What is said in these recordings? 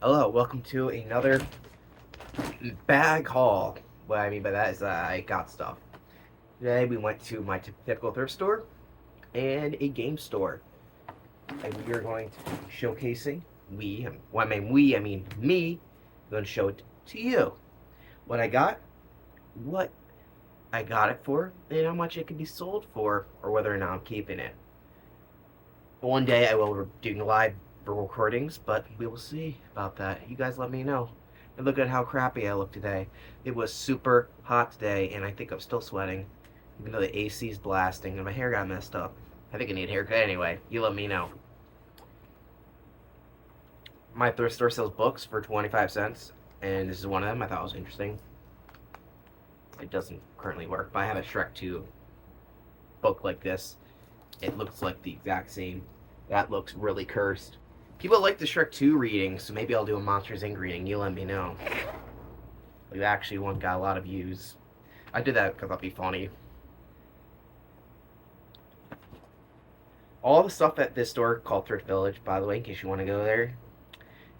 Hello, welcome to another bag haul. What I mean by that is that I got stuff. Today we went to my typical thrift store and a game store. And we are going to be showcasing, I mean me, I'm going to show it to you. What I got, what I got it for, and how much it can be sold for, or whether or not I'm keeping it. One day I will be doing live recordings, but we will see about that. You guys let me know. And look at how crappy I look today. It was super hot today, and I think I'm still sweating, even though the AC is blasting, and my hair got messed up. I think I need a haircut anyway. You let me know. My thrift store sells books for 25 cents, and this is one of them. I thought it was interesting. It doesn't currently work, but I have a Shrek 2 book like this. It looks like the exact same. That looks really cursed. People like the Shrek 2 reading, so maybe I'll do a Monsters Inc. reading. You let me know. Like, actually, one got a lot of views. I did that because that'd be funny. All the stuff at this store called Thrift Village, by the way, in case you want to go there,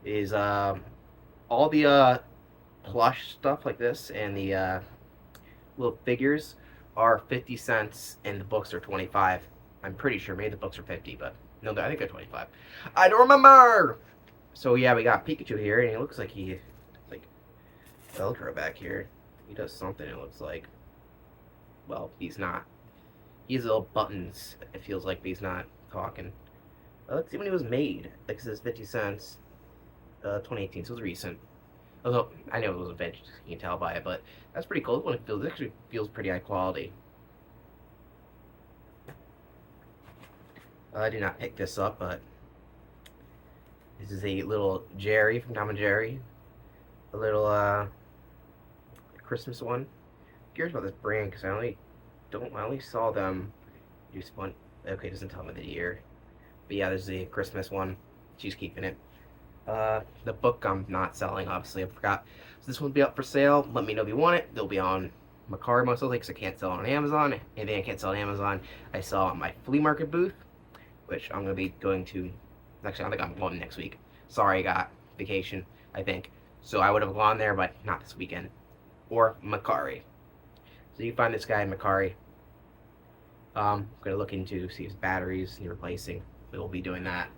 is all the plush stuff like this and the little figures are 50 cents and the books are 25. I'm pretty sure maybe the books are 50, but no, I think they're 25. I don't remember. So yeah, we got Pikachu here, and he looks like he like Velcro back here. He does something. It looks like. Well, he's not. He has little buttons. It feels like, but he's not talking. Let's see when he was made. Like it says 50 cents. 2018, so it was recent. Although I know it was a vintage, you can tell by it, but that's pretty cool. It actually feels pretty high quality. I did not pick this up, but this is a little Jerry from Tom and Jerry. A little Christmas one. I'm curious about this brand because I only saw them use one. Okay, it doesn't tell me the year. But yeah, there's a Christmas one. She's keeping it. The book I'm not selling, obviously. I forgot. So this one will be up for sale. Let me know if you want it. They'll be on Mercari most likely because I can't sell it on Amazon. Anything I can't sell on Amazon, I sell on my flea market booth, which I'm going to be going to. Actually, I think I'm going next week. Sorry, I got vacation, I think. So I would have gone there, but not this weekend. Or Mercari. So you find this guy in Mercari. I'm going to look into see his batteries need replacing. We'll be doing that.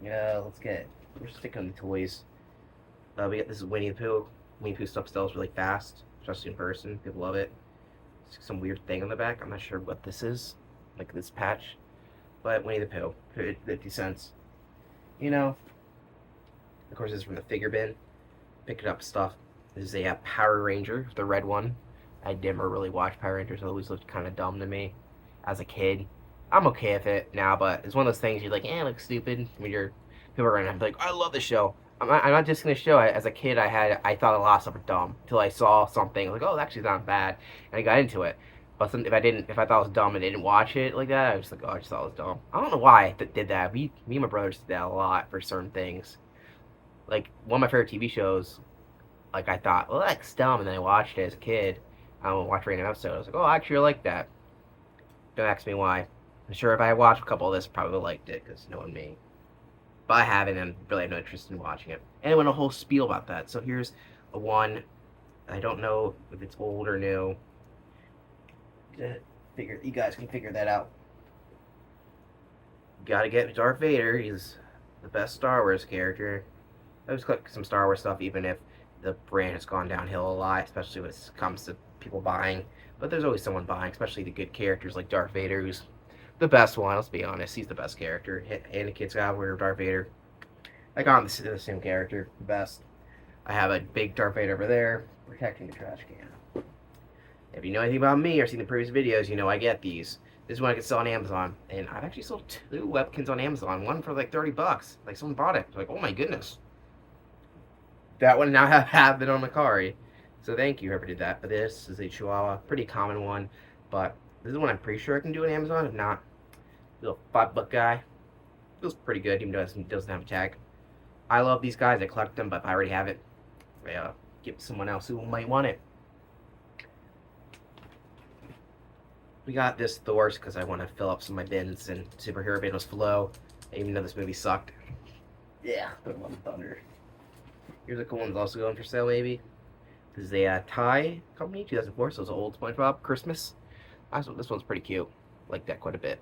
Yeah, let's get it. We're sticking on the toys. We got this Winnie the Pooh. Winnie the Pooh stuff sells really fast, especially in person. People love it. It's some weird thing on the back. I'm not sure what this is, like this patch. But Winnie the Pooh, 50 cents. You know, of course, this is from the figure bin. Picking up stuff. This is a Power Ranger, the red one. I never really watched Power Rangers. It always looked kind of dumb to me as a kid. I'm okay with it now, but it's one of those things you're like, it looks stupid when people are gonna be like, I love the show. I'm not just gonna show it. As a kid, I thought a lot of stuff were dumb until I saw something like, oh, actually, it's not bad, and I got into it. But if I thought it was dumb and didn't watch it like that, I was like, oh, I just thought it was dumb. I don't know why I did that. Me and my brothers did that a lot for certain things. Like one of my favorite TV shows, like I thought, well, that's dumb, and then I watched it as a kid. I watched a random episode. I was like, oh, I actually like that. Don't ask me why. I'm sure if I watched a couple of this, I probably would liked it because knowing me. But I haven't and really have no interest in watching it. And I went a whole spiel about that. So here's a one. I don't know if it's old or new. You guys can figure that out. Gotta get Darth Vader. He's the best Star Wars character. I always collect some Star Wars stuff, even if the brand has gone downhill a lot, especially when it comes to people buying. But there's always someone buying, especially the good characters like Darth Vader, who's the best one. Let's be honest, he's the best character. And the kids got weird Darth Vader. I got the same character, the best. I have a big Darth Vader over there protecting the trash can. If you know anything about me or seen the previous videos, you know I get these. This is one I can sell on Amazon, and I've actually sold 2 Webkins on Amazon. One for like $30. Like someone bought it. Like, oh my goodness. That one now have it on Mercari. So thank you whoever did that. But this is a Chihuahua, pretty common one, but this is one I'm pretty sure I can do on Amazon. If not, little $5 guy. Feels pretty good, even though it doesn't have a tag. I love these guys. I collect them, but if I already have it, I'll give someone else who might want it. We got this Thor's because I want to fill up some of my bins, and superhero bin was low, even though this movie sucked. Yeah, put Love and Thunder. Here's a cool one's also going for sale, maybe. This is a Thai company, 2004, so it's an old SpongeBob Christmas. This one's pretty cute. I like that quite a bit.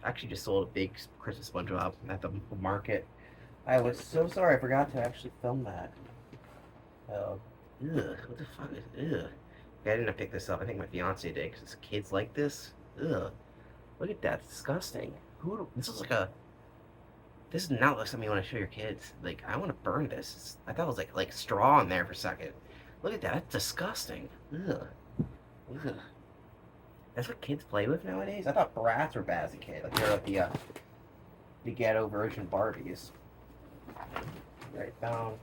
I actually just sold a big Christmas SpongeBob at the market. I was so sorry, I forgot to actually film that. Oh, ugh, what the fuck is, ugh. I didn't pick this up, I think my fiance did, because kids like this. Ugh, look at that, it's disgusting. This is like a, this is not like something you want to show your kids. Like, I want to burn this. I thought it was like straw in there for a second. Look at that, that's disgusting. Ugh. Ugh. That's what kids play with nowadays? I thought brats were bad as a kid. Like, they're like the ghetto version Barbies. Right, found.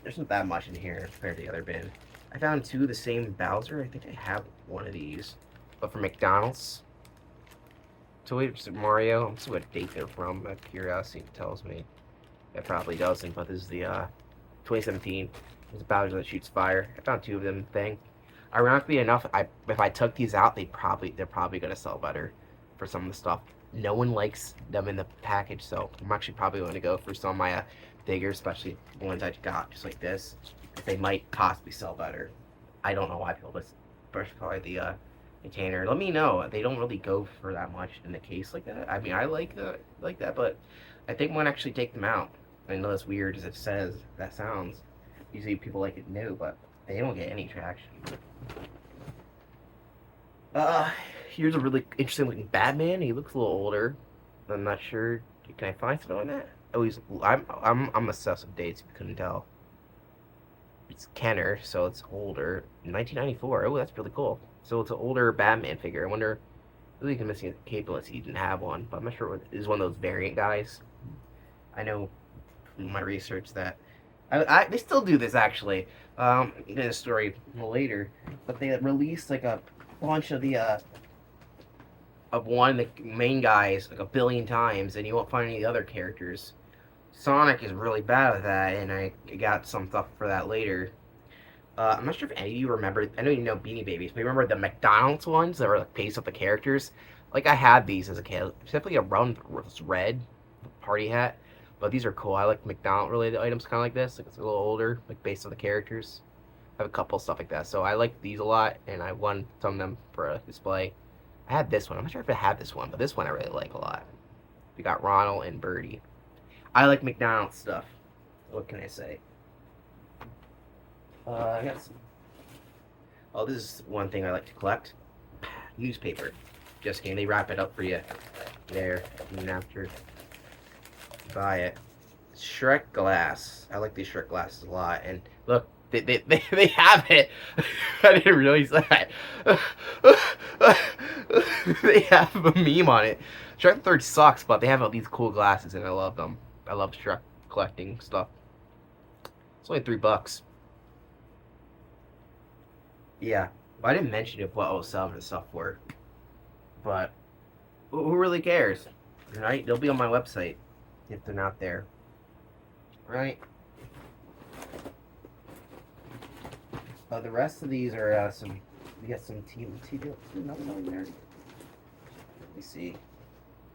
There's not that much in here compared to the other bin. I found two of the same Bowser. I think I have one of these. But from McDonald's. Toy Super Mario. I'm see what date they're from. Out of curiosity, it tells me. It probably doesn't, but this is the 2017. It's Bowser that shoots fire. I found two of them thing. Ironically enough, if I took these out, they're probably gonna sell better for some of the stuff. No one likes them in the package, so I'm actually probably going to go for some of my bigger, especially the ones I got, just like this. They might possibly sell better. I don't know why people just brush probably the container. Let me know. They don't really go for that much in the case like that. I mean, I like that, but I think I'm gonna actually take them out. I know that's weird as it says. That sounds. Usually people like it new, but they don't get any traction. Here's a really interesting looking Batman. He looks a little older. I'm not sure. Can I find something on that? Oh, I'm obsessed with dates. If you couldn't tell. It's Kenner, so it's older. 1994. Oh, that's really cool. So it's an older Batman figure. I wonder. Really, can missing a cape unless he didn't have one, but I'm not sure what is one of those variant guys. I know from my research that they still do this actually. In a story later, but they released like a bunch of the of one of the main guys like a billion times, and you won't find any of the other characters. Sonic is really bad at that, and I got some stuff for that later. I'm not sure if any of you remember. I know you know Beanie Babies, but you remember the McDonald's ones that were like based off the characters. Like I had these as a kid. Simply a round red party hat, but these are cool. I like McDonald related items, kind of like this. Like it's a little older, like based on the characters. I have a couple stuff like that, so I like these a lot, and I won some of them for a display. I had this one. I'm not sure if I had this one, but this one I really like a lot. We got Ronald and Birdie. I like McDonald's stuff. What can I say? I got some. Oh, this is one thing I like to collect. Newspaper. Just kidding. They wrap it up for you there, and after buy it. Shrek glass. I like these Shrek glasses a lot. And look, they have it. I didn't realize that. They have a meme on it. Shrek the Third sucks, but they have all these cool glasses, and I love them. I love Shrek collecting stuff. It's only $3. Yeah, well, I didn't mention it what I was selling the stuff for, but who really cares, right? They'll be on my website if they're not there, right? The rest of these are some. We got some nothing on there. Let me see.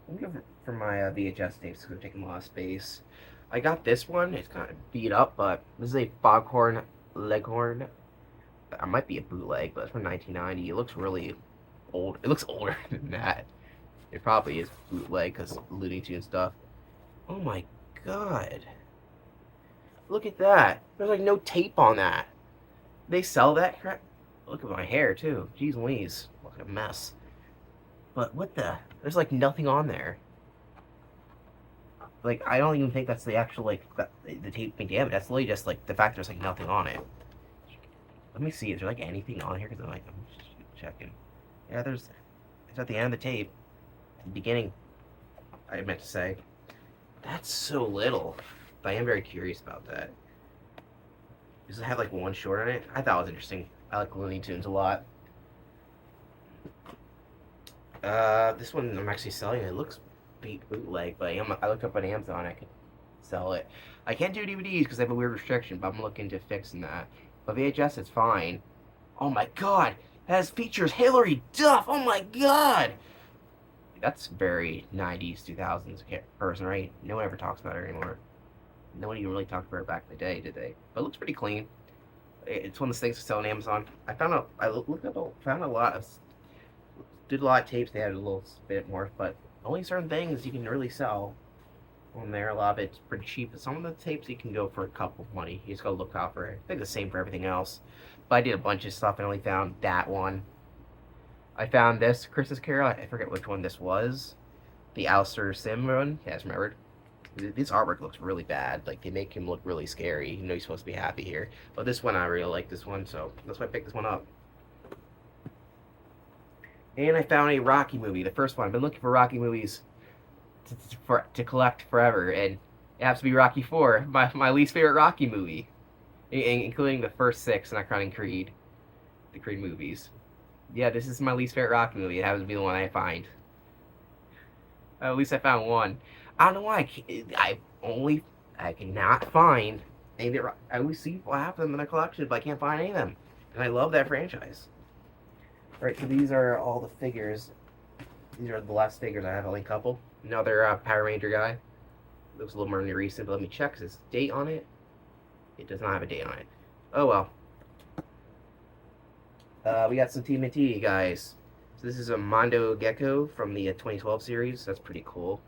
I'm going for my VHS tapes because they're taking a lot of space. I got this one. It's kind of beat up, but this is a Foghorn Leghorn. I might be a bootleg, but it's from 1990. It looks really old. It looks older than that. It probably is bootleg because Looney Tunes stuff. Oh my god. Look at that. There's like no tape on that. They sell that crap? Look at my hair too. Jeez Louise. Look at a mess. But what the? There's like nothing on there. Like, I don't even think that's the actual, like, the tape being damaged. That's literally just, like, the fact there's, like, nothing on it. Let me see. Is there, like, anything on here? Because I'm just checking. Yeah, it's at the end of the tape. At the beginning, I meant to say. That's so little. But I am very curious about that. Does it have, like, one short on it? I thought it was interesting. I like Looney Tunes a lot. This one I'm actually selling. It looks bootleg, but I looked up on Amazon. I could sell it. I can't do DVDs because I have a weird restriction, but I'm looking to fixing that. But VHS, it's fine. Oh my god, it has features Hillary Duff. Oh my god, That's very 90s, 2000s person, right? No one ever talks about it anymore. No one even really talked about it back in the day, did they? But it looks pretty clean. It's one of those things to sell on Amazon. I looked up, found a lot of, did a lot of tapes. They had a little bit more, but only certain things you can really sell on there. A lot of it's pretty cheap. But some of the tapes you can go for a couple of money. You just gotta look out for it. I think the same for everything else. But I did a bunch of stuff and only found that one. I found this Christmas Carol. I forget which one this was. The Alistair Sim one. Yes, remembered. This artwork looks really bad. Like they make him look really scary. You know he's supposed to be happy here. But this one I really like this one, so that's why I picked this one up. And I found a Rocky movie, the first one. I've been looking for Rocky movies to collect forever, and it has to be Rocky 4, my least favorite Rocky movie, including the first 6, not counting Creed, the Creed movies. Yeah, this is my least favorite Rocky movie. It happens to be the one I find. At least I found one. I don't know why I cannot find any that I always see people have them in their collection, but I can't find any of them, and I love that franchise. All right, so these are all the figures. These are the last figures I have, only a couple. Another Power Ranger guy. Looks a little more recent, but let me check. Is this date on it? It does not have a date on it. Oh well. We got some TMNT guys. So this is a Mondo Gecko from the 2012 series. That's pretty cool.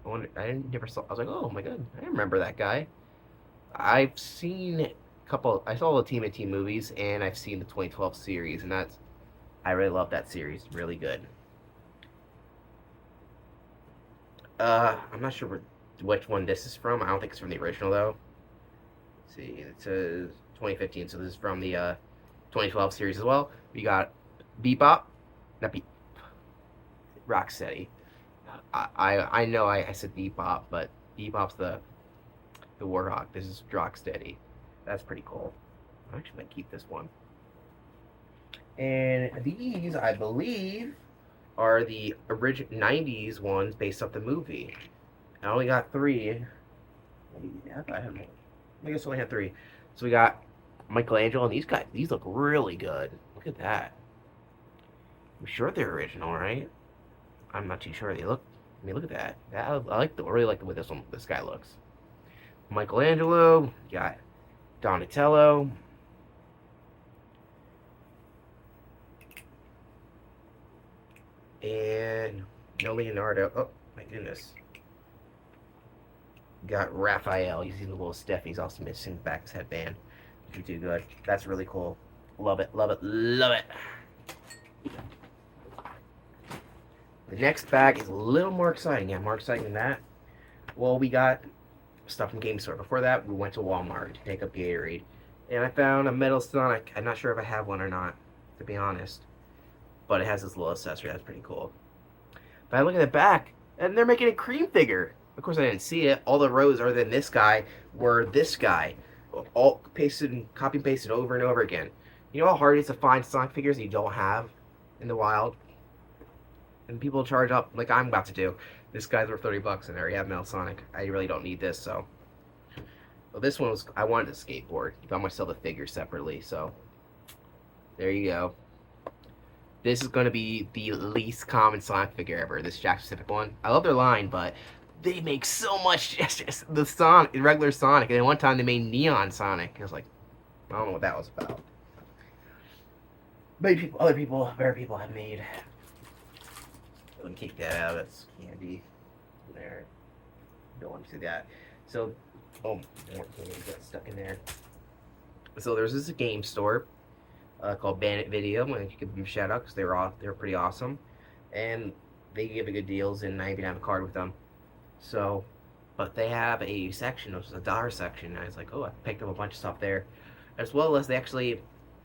Never saw. I was like, oh my god, I remember that guy. I've seen a couple. I saw the TMNT movies, and I've seen the 2012 series, and I really love that series. Really good. I'm not sure which one this is from. I don't think it's from the original though. Let's see, it says 2015, so this is from the 2012 series as well. We got Bebop, not Beep, Rocksteady. I know I said Bebop, but Bebop's the Warhawk. This is Rocksteady. That's pretty cool. I actually might keep this one. And these, I believe, are the original 90s ones based off the movie. I only got 3. Yeah, I guess I only had 3. So we got Michelangelo, and these guys, these look really good. Look at that. I'm sure they're original, right? I'm not too sure. They look. I mean, look at that. I really like the way this guy looks. Michelangelo, got Donatello. And no Leonardo. Oh my goodness. Got Raphael. He's in the little Steph. He's also missing back his headband. You do good. That's really cool. Love it. Love it. Love it. The next bag is a little more exciting. Yeah, more exciting than that. Well, we got stuff from Game Store. Before that, we went to Walmart to pick up Gatorade. And I found a Metal Sonic. I'm not sure if I have one or not, to be honest. But it has this little accessory. That's pretty cool. But I look at the back, and they're making a Cream figure. Of course, I didn't see it. All the rows other than this guy were this guy. All pasted and copy and pasted over and over again. You know how hard it is to find Sonic figures you don't have in the wild? And people charge up, like I'm about to do. This guy's worth $30 and I already have Metal Sonic. I really don't need this, so. Well, this one was, I wanted a skateboard. I'm going to sell the figure separately, so. There you go. This is going to be the least common Sonic figure ever, this Jack specific one. I love their line, but they make so much, just the Sonic, regular Sonic. And then one time they made Neon Sonic. I was like, I don't know what that was about. But other people, better people have made. Let me kick that out. That's candy. There. Don't want to see that. So, oh, more candy got stuck in there. So there's this game store called Bandit Video. I'm going to give them a shout out because they're pretty awesome, and they give good deals, and I even have a card with them. So, but they have a section, which is a dollar section. And I was like, oh, I picked up a bunch of stuff there, as well as they actually.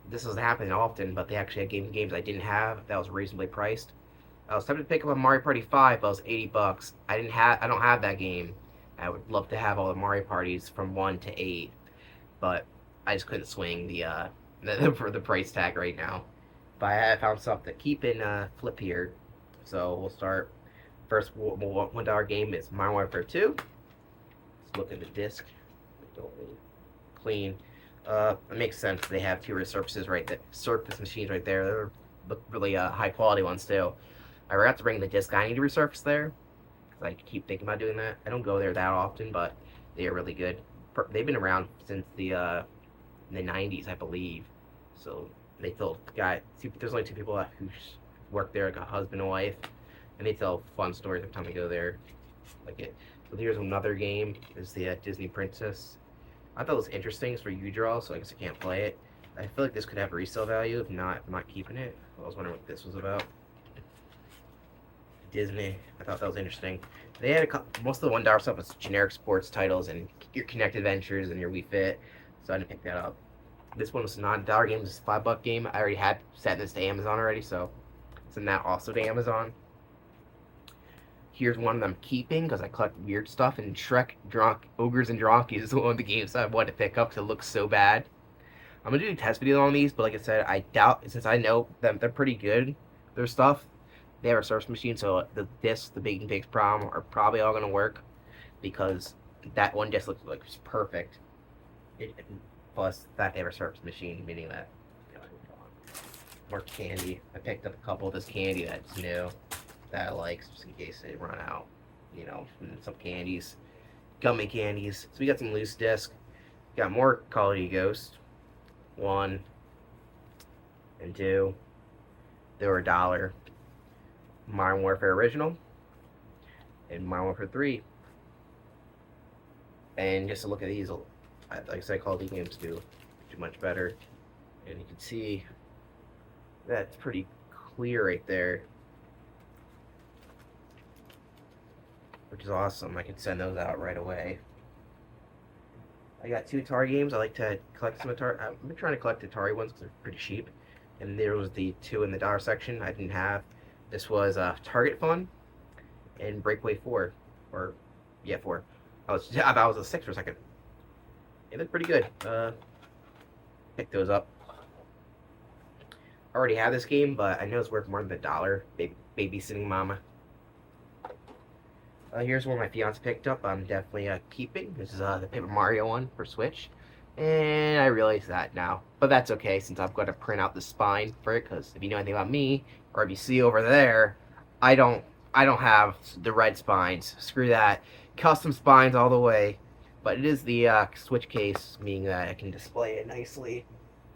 This doesn't happen often, but they actually had games I didn't have that was reasonably priced. I was tempted to pick up a Mario Party 5, but it was $80. I don't have that game. I would love to have all the Mario Parties from 1 to 8, but I just couldn't swing the price tag right now. But I found something to keep in flip here, so we'll start. First $1 game is Modern Warfare 2. Let's look at the disc. Don't really clean. It makes sense. They have fewer surface machines right there. They look really high quality ones too. I forgot to bring the disc I need to resurface there, because I keep thinking about doing that. I don't go there that often, but they are really good. They've been around since the 90s, I believe. So they still got, there's only two people who work there, like a husband and wife, and they tell fun stories every time they go there. Like it. So here's another game. Is the Disney Princess. I thought it was interesting. It's for U-Draw, so I guess I can't play it. I feel like this could have resale value. If not, I'm not keeping it. I was wondering what this was about. Disney. I thought that was interesting. They had most of the $1 stuff was generic sports titles and your Kinect Adventures and your Wii Fit, so I didn't pick that up. This one was not a dollar game. This is a $5 game. I already had set this to Amazon already, so it's in that also to Amazon. Here's one that I'm keeping because I collect weird stuff, and Shrek Drunk Ogres and Dronkies is one of the games I wanted to pick up because it looks so bad. I'm gonna do a test video on these, but like I said, I doubt, since I know them, they're pretty good. Their stuff, they have a source machine, so the discs, the Bacon Pigs problem, are probably all gonna work because that one disc looks like it's perfect. Plus, that they have a source machine, meaning that more candy. I picked up a couple of this candy that's new that I like, just in case they run out. You know, and some candies, gummy candies. So we got some loose disc. Got more Call of Duty Ghost. 1 and 2. They were $1. Modern Warfare Original and Modern Warfare 3. And just to look at these, like I said, Call of Duty games do much better. And you can see that's pretty clear right there, which is awesome. I can send those out right away. I got 2 Atari games. I like to collect some Atari. I've been trying to collect Atari ones because they're pretty cheap. And there was the 2 in the dollar section I didn't have. This was Target Fun and Breakaway 4. Or, yeah, 4. I thought it was a 6 for a second. They look pretty good. Pick those up. I already have this game, but I know it's worth more than $1. Babysitting Mama. Here's one my fiance picked up. I'm definitely keeping. This is the Paper Mario one for Switch, and I realize that now, but that's okay since I've got to print out the spine for it. Because if you know anything about me, or if you see over there, I don't have the red spines. Screw that. Custom spines all the way. But it is the Switch case, meaning that I can display it nicely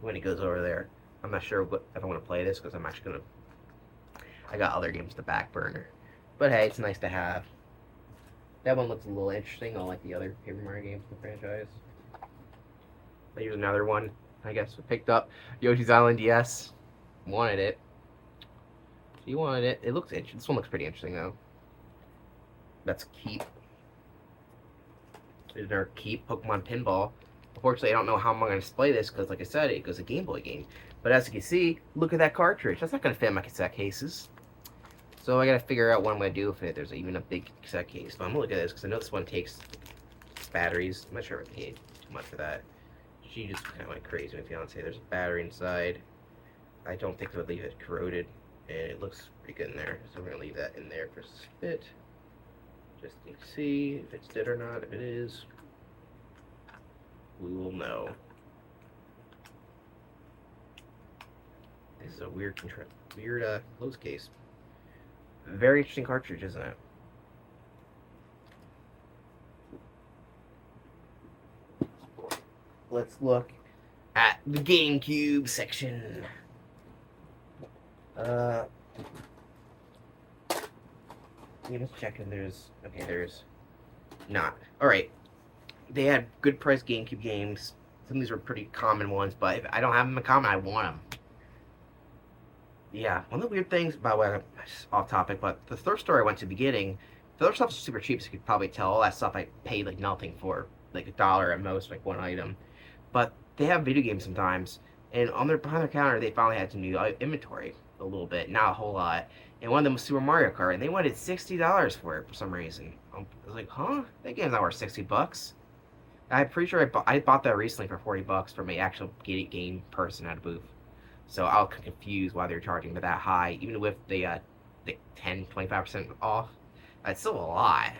when it goes over there. I'm not sure if I want to play this because I'm actually gonna. I got other games to back burner, but hey, it's nice to have. That one looks a little interesting, unlike the other Paper Mario games in the franchise. Here's another one, I guess, picked up. Yoshi's Island DS. Wanted it. She wanted it. It looks interesting. This one looks pretty interesting, though. That's Keep. There's our Keep Pokemon Pinball. Unfortunately, I don't know how I'm going to display this, because like I said, it goes a Game Boy game. But as you can see, look at that cartridge. That's not going to fit in my cassette cases. So I gotta figure out what I'm gonna do if there's even a big cassette case. But I'm gonna look at this because I know this one takes batteries. I'm not sure if I paid too much for that. She just kind of went crazy with fiance. There's a battery inside. I don't think they would leave it corroded, and it looks pretty good in there. So we're gonna leave that in there for a bit, just to see if it's dead or not. If it is, we will know. This is a weird closed case. Very interesting cartridge, isn't it? Let's look at the GameCube section. Yeah, let's check if there's. Okay, there's not. Alright. They had good price GameCube games. Some of these were pretty common ones, but if I don't have them in common, I want them. Yeah, one of the weird things, by the way, off topic, but the thrift store I went to beginning, the other stuff was super cheap, so you could probably tell all that stuff I paid like nothing for, like $1 at most, like one item. But they have video games sometimes, and behind their counter, they finally had some new inventory a little bit, not a whole lot. And one of them was Super Mario Kart, and they wanted $60 for it for some reason. I was like, huh? That game's not worth $60. I'm pretty sure I bought that recently for $40 from an actual game person at a booth. So I was confused why they were charging me that high, even with the 10-25% off. That's still a lot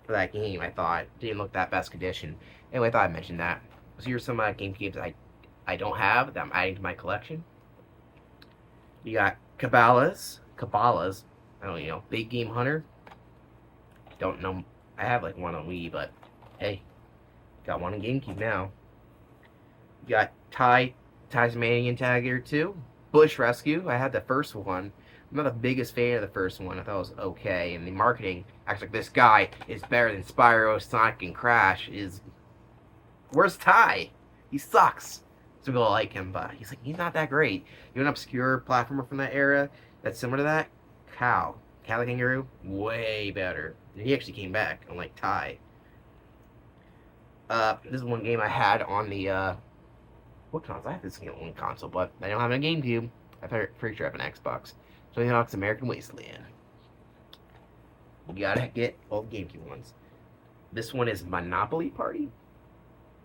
for that game. I thought didn't look that best condition. Anyway, I thought I'd mention that. So here's some game games I don't have that I'm adding to my collection. You got Cabela's Kabbalah's. I don't know, Big Game Hunter. Don't know. I have like one on Wii, but hey, got one on GameCube now. You got Tasmanian Tiger 2, Bush Rescue. I had the first one. I'm not the biggest fan of the first one. I thought it was okay, and the marketing acts like this guy is better than Spyro, Sonic, and Crash. Where's Ty? He sucks. Some people like him, but he's not that great. You an obscure platformer from that era that's similar to that? Cow the Kangaroo, way better. And he actually came back, unlike Ty. This is one game I had on the what console? I have this game on one console, but I don't have a GameCube. I'm pretty sure I have an Xbox. So Hawk's American Wasteland. You gotta get all the GameCube ones. This one is Monopoly Party.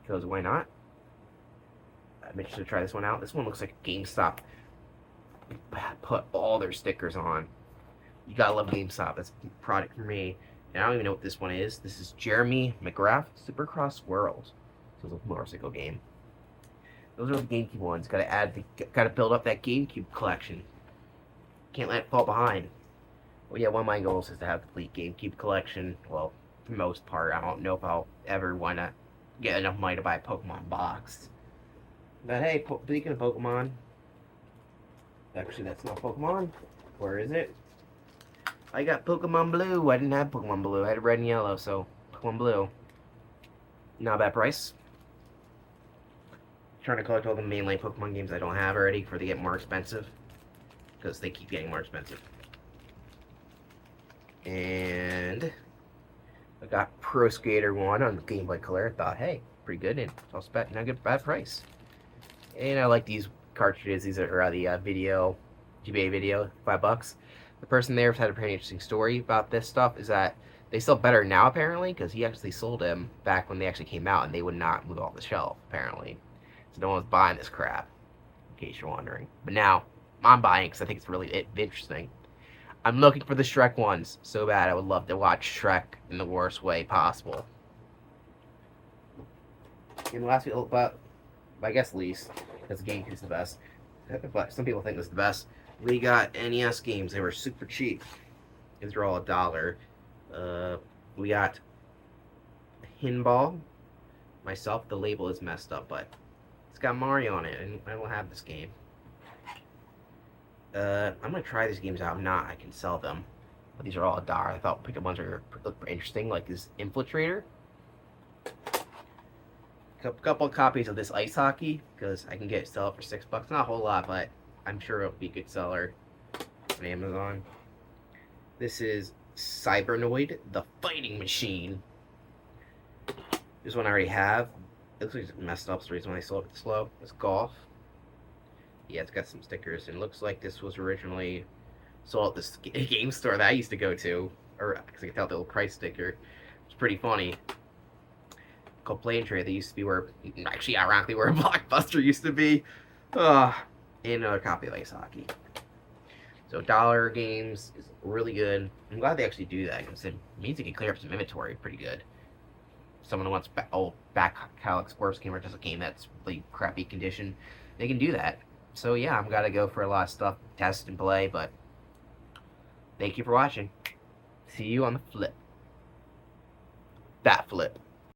Because why not? I'm interested to try this one out. This one looks like GameStop put all their stickers on. You gotta love GameStop. That's a product for me. And I don't even know what this one is. This is Jeremy McGrath Supercross World. So it's a motorcycle game. Those are the GameCube ones. Gotta build up that GameCube collection. Can't let it fall behind. Well, yeah, one of my goals is to have a complete GameCube collection. Well, for the most part, I don't know if I'll ever want to get enough money to buy a Pokemon box. But hey, speaking of Pokemon, actually that's not Pokemon. Where is it? I got Pokemon Blue. I didn't have Pokemon Blue. I had red and yellow, so Pokemon Blue. Not a bad price. Trying to collect all the mainline Pokemon games I don't have already before they get more expensive. Because they keep getting more expensive. And I got Pro Skater 1 on Game Boy Color. I thought, hey, pretty good, and it's also not a bad price. And I like these cartridges. These are the video, GBA video, $5. The person there had a pretty interesting story about this stuff. Is that they sell better now apparently because he actually sold them back when they actually came out, and they would not move off the shelf apparently. So no one's buying this crap, in case you're wondering. But now I'm buying because I think it's really interesting. I'm looking for the Shrek ones so bad. I would love to watch Shrek in the worst way possible. And last, but I guess least, because the GameCube's the best. But some people think it's the best. We got NES games. They were super cheap. These are all $1. We got Pinball. Myself, the label is messed up, but it's got Mario on it, and I don't have this game. I'm gonna try these games out. If not, I can sell them. But these are all $1. I thought pick up ones that look interesting, like this Infiltrator. Couple copies of this Ice Hockey, because I can sell it for $6. Not a whole lot, but I'm sure it'll be a good seller on Amazon. This is Cybernoid, the Fighting Machine. This one I already have. It looks like it's messed up, so the reason why I sold it slow. It's Golf. Yeah, it's got some stickers, and it looks like this was originally sold at this game store that I used to go to, or because I could tell the little price sticker. It's pretty funny. Called Play and Trade. They used to be where, actually, ironically, where Blockbuster used to be. And another copy of Ice Hockey. So $1 games is really good. I'm glad they actually do that because it means they can clear up some inventory pretty good. Someone who wants old back catalog sports game or just a game that's really crappy condition, they can do that. So yeah, I'm gotta go for a lot of stuff, test and play, but thank you for watching. See you on the flip. That flip.